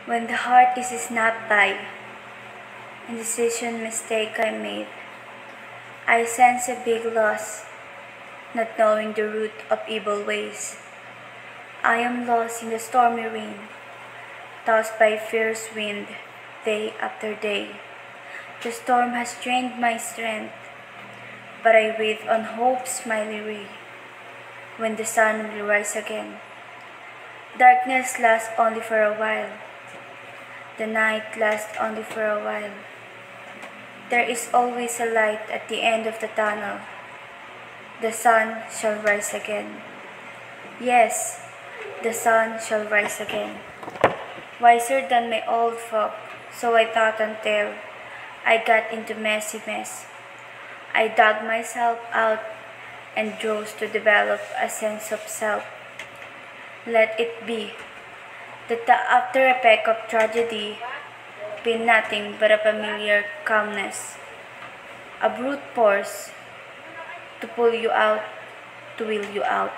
When the heart is snapped by indecision mistake I made, I sense a big loss, not knowing the root of evil ways. I am lost in the stormy rain, tossed by fierce wind, day after day. The storm has drained my strength, but I wait on hope's smiley ray, when the sun will rise again. Darkness lasts only for a while. The night lasts only for a while. There is always a light at the end of the tunnel. The sun shall rise again. Yes, the sun shall rise again. Wiser than my old folk, so I thought until I got into messy mess. I dug myself out and rose to develop a sense of self. Let it be that the after effect of tragedy be nothing but a familiar calmness, a brute force to pull you out, to will you out.